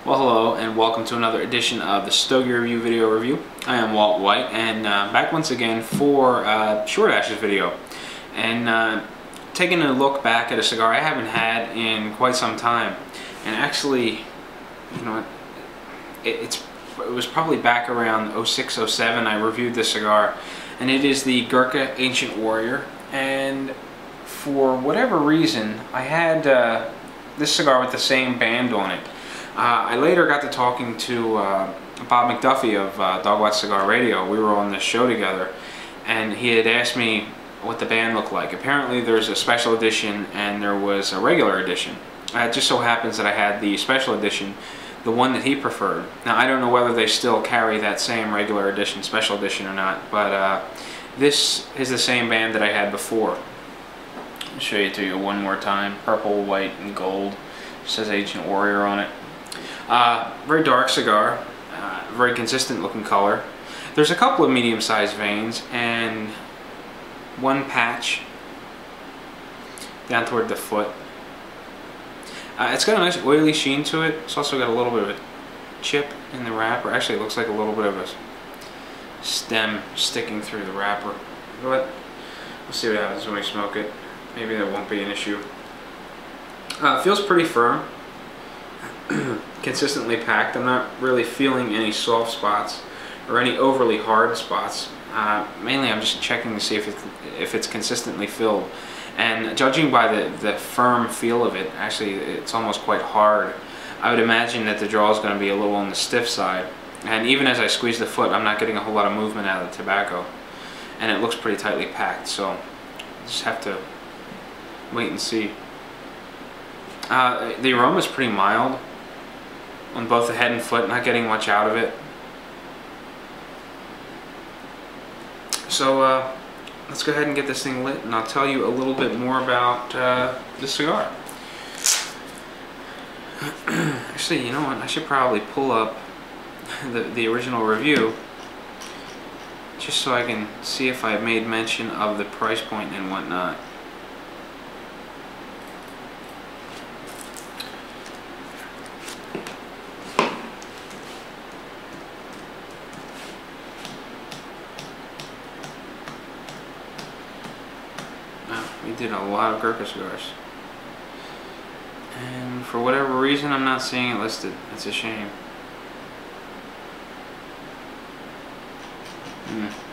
Well, hello and welcome to another edition of the Stogie video review. I am Walt White and back once again for Short Ash's video, and taking a look back at a cigar I haven't had in quite some time. And actually, you know, it was probably back around 06, 07 I reviewed this cigar, and it is the Gurkha Ancient Warrior. And for whatever reason, I had this cigar with the same band on it. I later got to talking to Bob McDuffie of Dogwatch Cigar Radio. We were on this show together, and he had asked me what the band looked like. Apparently there's a special edition and there was a regular edition. It just so happens that I had the special edition, the one that he preferred. Now I don't know whether they still carry that same regular edition, special edition or not, but this is the same band that I had before. I'll show it to you one more time. Purple, white, and gold. It says Ancient Warrior on it. Very dark cigar, very consistent looking color. There's a couple of medium-sized veins and one patch down toward the foot. It's got a nice oily sheen to it. It's also got a little bit of a chip in the wrapper. Actually, it looks like a little bit of a stem sticking through the wrapper. But we'll see what happens when we smoke it. Maybe that won't be an issue. It feels pretty firm. Consistently packed. I'm not really feeling any soft spots or any overly hard spots. Mainly I'm just checking to see if it's consistently filled, and judging by the firm feel of it, actually it's almost quite hard. I would imagine that the draw is going to be a little on the stiff side, and even as I squeeze the foot I'm not getting a whole lot of movement out of the tobacco, and it looks pretty tightly packed, so just have to wait and see. The aroma is pretty mild on both the head and foot, not getting much out of it. So let's go ahead and get this thing lit, and I'll tell you a little bit more about the cigar. Actually, you know what, I should probably pull up the original review just so I can see if I made mention of the price point and whatnot. We did a lot of Gurkha cigars, and for whatever reason I'm not seeing it listed. It's a shame.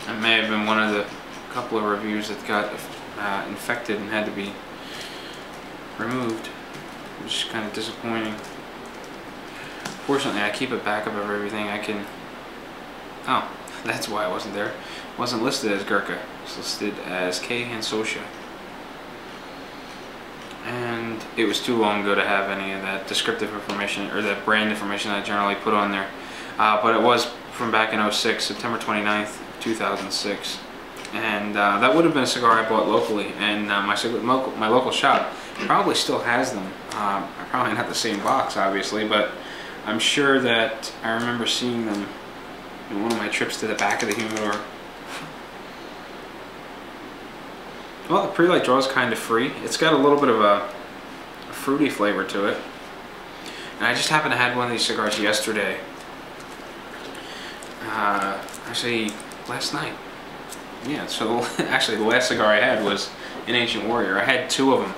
That may have been one of the couple of reviews that got infected and had to be removed, which is kind of disappointing. Fortunately I keep a backup of everything I can. Oh, that's why it wasn't there. It wasn't listed as Gurkha. It was listed as K. Hansosha. And it was too long ago to have any of that descriptive information or that brand information that I generally put on there. But it was from back in 06, September 29th, 2006. And that would have been a cigar I bought locally. And my local shop probably still has them. Probably not the same box, obviously, but I'm sure that I remember seeing them in one of my trips to the back of the humidor. Well, the pre-light draw is kind of free. It's got a little bit of a fruity flavor to it. And I just happened to have one of these cigars yesterday. Actually, last night. Yeah, so actually the last cigar I had was an Ancient Warrior. I had two of them.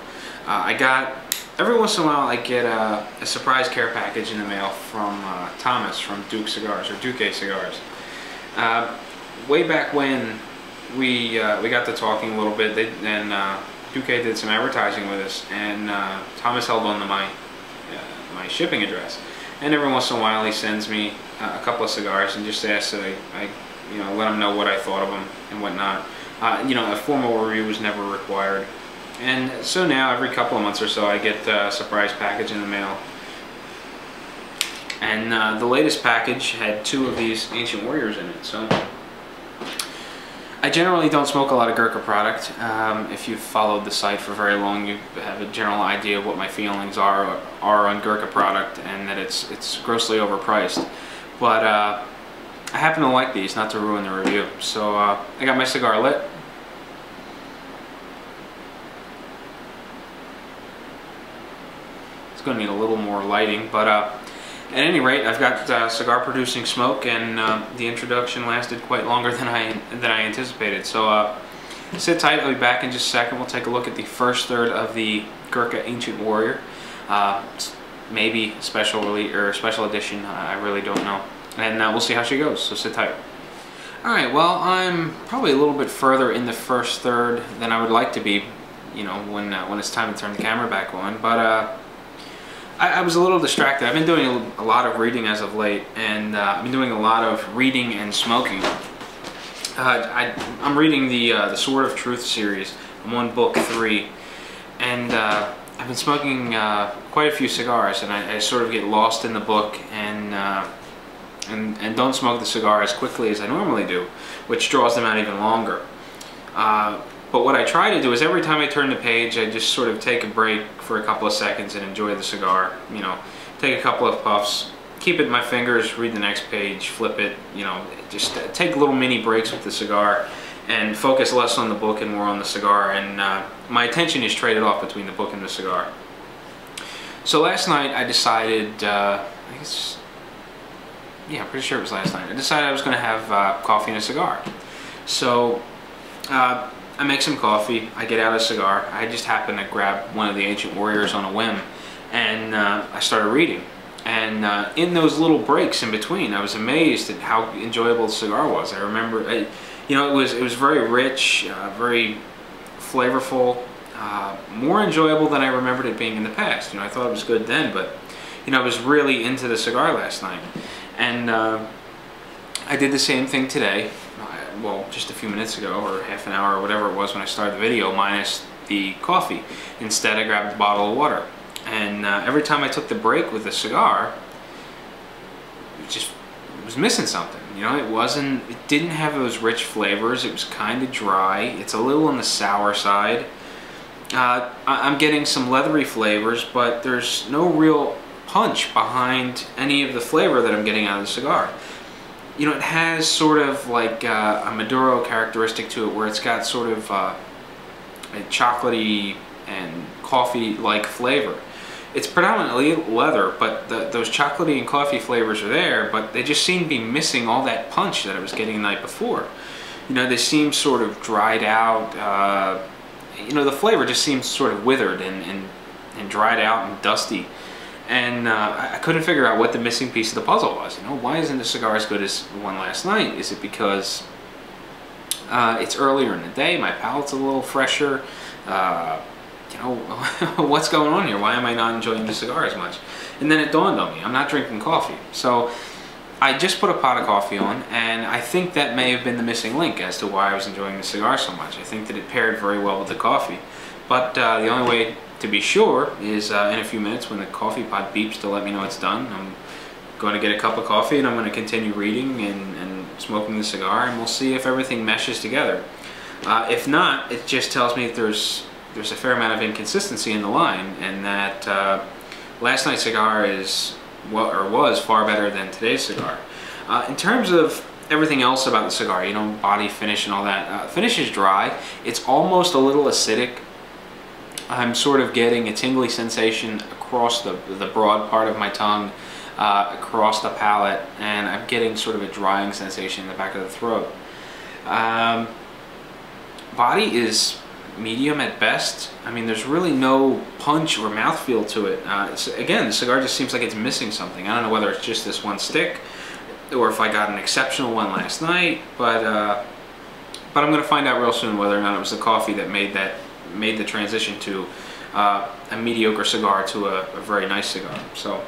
I got, every once in a while I get a surprise care package in the mail from Thomas from Duke Cigars, or Duke Cigars. Way back when we got to talking a little bit, and Duque did some advertising with us, and Thomas held on to my shipping address, and every once in a while he sends me a couple of cigars and just asks that I let him know what I thought of them and whatnot. A formal review was never required, and so now every couple of months or so I get a surprise package in the mail. And the latest package had two of these Ancient Warriors in it. So I generally don't smoke a lot of Gurkha product. If you've followed the site for very long, you have a general idea of what my feelings are on Gurkha product, and that it's grossly overpriced. But I happen to like these, not to ruin the review. So I got my cigar lit. It's going to need a little more lighting, but At any rate, I've got cigar producing smoke, and the introduction lasted quite longer than I anticipated. So sit tight, I'll be back in just a second. We'll take a look at the first third of the Gurkha Ancient Warrior. Maybe special release or special edition, I really don't know. And we'll see how she goes, so sit tight. Alright, well, I'm probably a little bit further in the first third than I would like to be, you know, when it's time to turn the camera back on. But I was a little distracted. I've been doing a lot of reading as of late, and I've been doing a lot of reading and smoking. I'm reading the Sword of Truth series. I'm on book 3, and I've been smoking quite a few cigars, and I sort of get lost in the book and don't smoke the cigar as quickly as I normally do, which draws them out even longer. But what I try to do is every time I turn the page, I just sort of take a break for a couple of seconds and enjoy the cigar. You know, take a couple of puffs, keep it in my fingers, read the next page, flip it, you know, just take little mini breaks with the cigar and focus less on the book and more on the cigar. And my attention is traded off between the book and the cigar. So last night I decided, I guess, yeah, I'm pretty sure it was last night, I decided I was going to have coffee and a cigar. So I make some coffee, I get out a cigar, I just happen to grab one of the Ancient Warriors on a whim, and I started reading. And in those little breaks in between, I was amazed at how enjoyable the cigar was. I remember, you know, it was very rich, very flavorful, more enjoyable than I remembered it being in the past. You know, I thought it was good then, but you know, I was really into the cigar last night. And I did the same thing today. Well, just a few minutes ago, or half an hour, or whatever it was when I started the video, minus the coffee. Instead, I grabbed a bottle of water. And every time I took the break with the cigar, it was missing something. You know, it didn't have those rich flavors. It was kind of dry. It's a little on the sour side. I'm getting some leathery flavors, but there's no real punch behind any of the flavor that I'm getting out of the cigar. You know, it has sort of like a Maduro characteristic to it, where it's got sort of a chocolatey and coffee-like flavor. It's predominantly leather, but those chocolatey and coffee flavors are there, but they just seem to be missing all that punch that I was getting the night before. You know, they seem sort of dried out. You know, the flavor just seems sort of withered and dried out and dusty. And I couldn't figure out what the missing piece of the puzzle was. You know, why isn't the cigar as good as the one last night? Is it because it's earlier in the day, my palate's a little fresher? You know, what's going on here? Why am I not enjoying the cigar as much? And then it dawned on me, I'm not drinking coffee. So I just put a pot of coffee on, and I think that may have been the missing link as to why I was enjoying the cigar so much. I think that it paired very well with the coffee. But the only way to be sure is in a few minutes, when the coffee pot beeps to let me know it's done, I'm going to get a cup of coffee and I'm going to continue reading and smoking the cigar, and we'll see if everything meshes together. If not, it just tells me that there's a fair amount of inconsistency in the line, and that last night's cigar was far better than today's cigar. In terms of everything else about the cigar, you know, body finish and all that, finish is dry. It's almost a little acidic. I'm sort of getting a tingly sensation across the broad part of my tongue, across the palate, and I'm getting sort of a drying sensation in the back of the throat. Body is medium at best. I mean, there's really no punch or mouthfeel to it. Again, the cigar just seems like it's missing something. I don't know whether it's just this one stick, or if I got an exceptional one last night, but I'm going to find out real soon whether or not it was the coffee that made the transition to a mediocre cigar to a very nice cigar. So,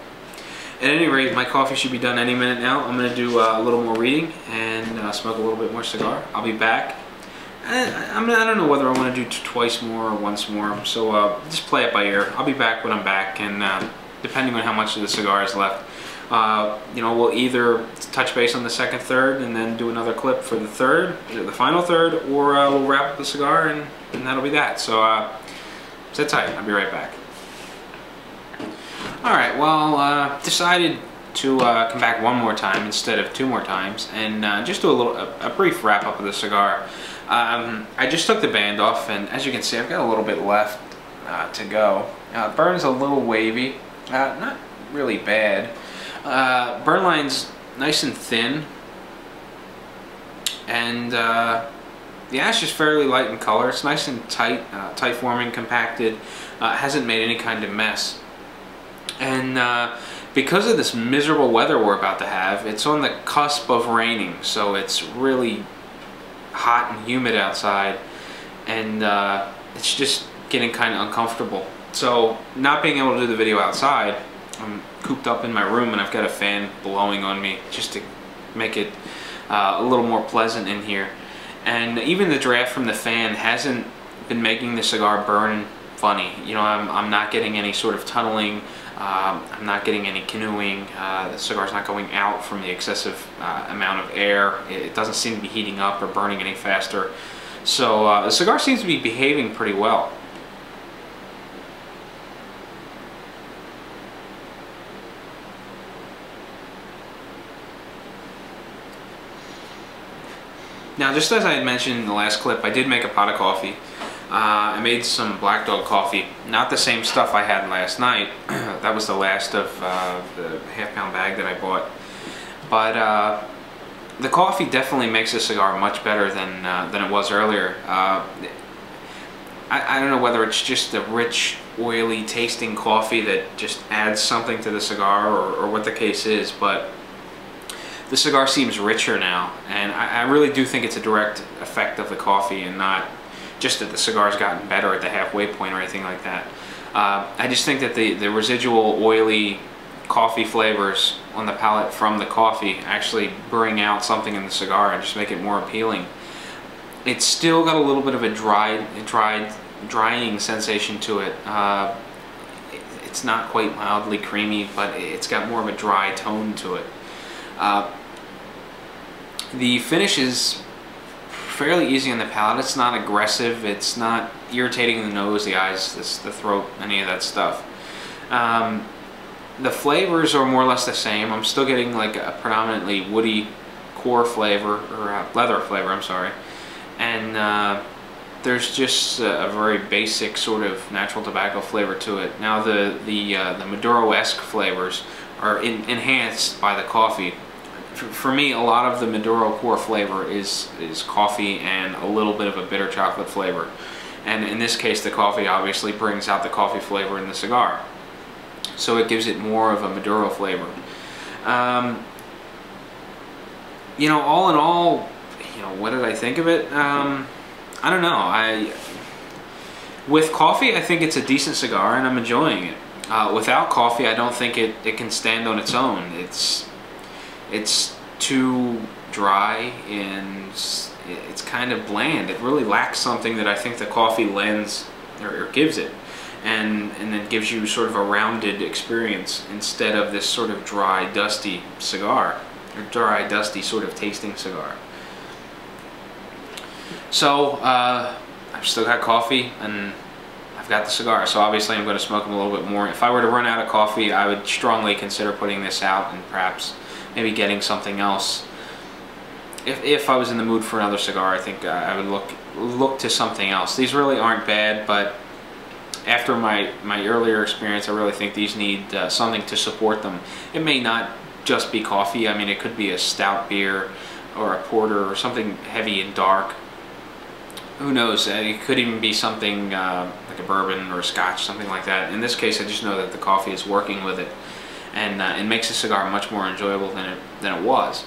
at any rate, my coffee should be done any minute now. I'm going to do a little more reading and smoke a little bit more cigar. I'll be back. I don't know whether I want to do twice more or once more, so just play it by ear. I'll be back when I'm back, and depending on how much of the cigar is left, you know, we'll either touch base on the second third and then do another clip for the third, the final third, or we'll wrap up the cigar and that'll be that. So sit tight, I'll be right back. Alright, well, decided to come back one more time instead of 2 more times, and just do a brief wrap up of the cigar. I just took the band off, and as you can see, I've got a little bit left to go. It burns a little wavy, not really bad. Burn line's nice and thin, and the ash is fairly light in color. It's nice and tight, tight forming, compacted. Hasn't made any kind of mess. And because of this miserable weather we're about to have, it's on the cusp of raining, so it's really hot and humid outside, and it's just getting kind of uncomfortable. So not being able to do the video outside, I'm cooped up in my room and I've got a fan blowing on me just to make it a little more pleasant in here. And even the draft from the fan hasn't been making the cigar burn funny. You know, I'm not getting any sort of tunneling. I'm not getting any canoeing. The cigar's not going out from the excessive amount of air. It doesn't seem to be heating up or burning any faster. So the cigar seems to be behaving pretty well. Now, just as I had mentioned in the last clip, I did make a pot of coffee. I made some Black Dog coffee, not the same stuff I had last night. That was the last of the half-pound bag that I bought. But the coffee definitely makes the cigar much better than it was earlier. I don't know whether it's just the rich, oily tasting coffee that just adds something to the cigar, or what the case is, but the cigar seems richer now, and I really do think it's a direct effect of the coffee, and not just that the cigar's gotten better at the halfway point or anything like that. I just think that the residual oily coffee flavors on the palate from the coffee actually bring out something in the cigar and just make it more appealing. It's still got a little bit of a drying sensation to it. It's not quite mildly creamy, but it's got more of a dry tone to it. The finish is fairly easy on the palate. It's not aggressive. It's not irritating the nose, the eyes, the throat, any of that stuff. The flavors are more or less the same. I'm still getting like a predominantly woody core flavor, or leather flavor, I'm sorry. And there's just a very basic sort of natural tobacco flavor to it. Now the Maduro-esque flavors are enhanced by the coffee. For me, a lot of the Maduro core flavor is coffee and a little bit of a bitter chocolate flavor. And in this case, the coffee obviously brings out the coffee flavor in the cigar. So it gives it more of a Maduro flavor. You know, all in all, you know, what did I think of it? I don't know. With coffee, I think it's a decent cigar and I'm enjoying it. Without coffee, I don't think it can stand on its own. It's too dry and it's kind of bland. It really lacks something that I think the coffee lends or gives it, and then gives you sort of a rounded experience instead of this sort of dry, dusty cigar, or dry, dusty sort of tasting cigar. So I've still got coffee and I've got the cigar, so obviously I'm going to smoke them a little bit more. If I were to run out of coffee, I would strongly consider putting this out and perhaps maybe getting something else. If I was in the mood for another cigar, I think I would look to something else. These really aren't bad, but after my earlier experience, I really think these need something to support them. It may not just be coffee. I mean, it could be a stout beer or a porter or something heavy and dark. Who knows? It could even be something like a bourbon or a scotch, something like that. In this case, I just know that the coffee is working with it, and it makes the cigar much more enjoyable than it was.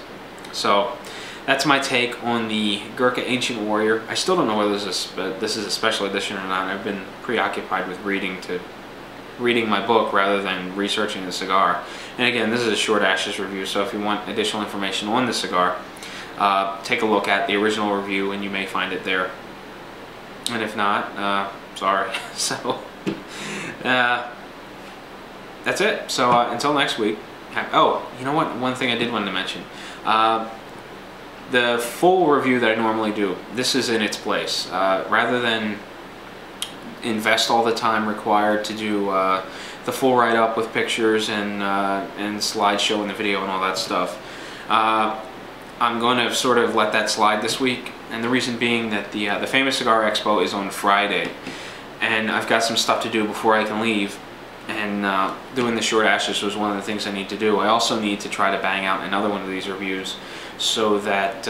So that's my take on the Gurkha Ancient Warrior. I still don't know whether this is a special edition or not. I've been preoccupied with reading my book rather than researching the cigar. And again, this is a short ashes review, so if you want additional information on the cigar, take a look at the original review and you may find it there. And if not, sorry. So that's it. So until next week. Oh, you know what? One thing I did want to mention. The full review that I normally do, this is in its place. Rather than invest all the time required to do the full write-up with pictures and slideshow in the video and all that stuff, I'm going to sort of let that slide this week. And the reason being that the Famous Cigar Expo is on Friday, and I've got some stuff to do before I can leave. and doing the short ashes was one of the things I need to do. I also need to try to bang out another one of these reviews so that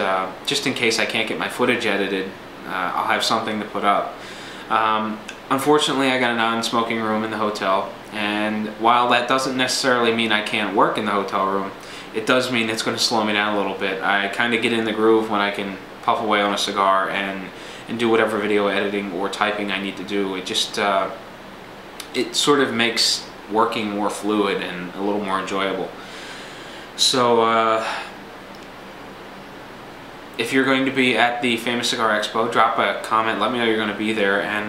just in case I can't get my footage edited, I'll have something to put up. Unfortunately, I got a non-smoking room in the hotel, and while that doesn't necessarily mean I can't work in the hotel room, it does mean it's going to slow me down a little bit. I kind of get in the groove when I can puff away on a cigar and do whatever video editing or typing I need to do. It just it sort of makes working more fluid and a little more enjoyable. So if you're going to be at the Famous Cigar Expo, drop a comment, let me know you're going to be there, and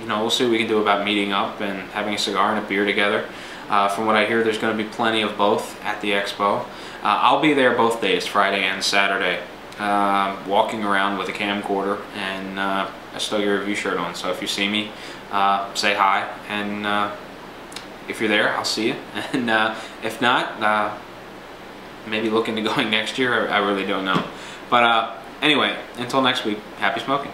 you know, we'll see what we can do about meeting up and having a cigar and a beer together. From what I hear, there's going to be plenty of both at the expo. I'll be there both days, Friday and Saturday, walking around with a camcorder and a Stogie review shirt on. So if you see me, say hi, and if you're there, I'll see you. And if not, maybe look into going next year. I really don't know. But anyway, until next week, happy smoking.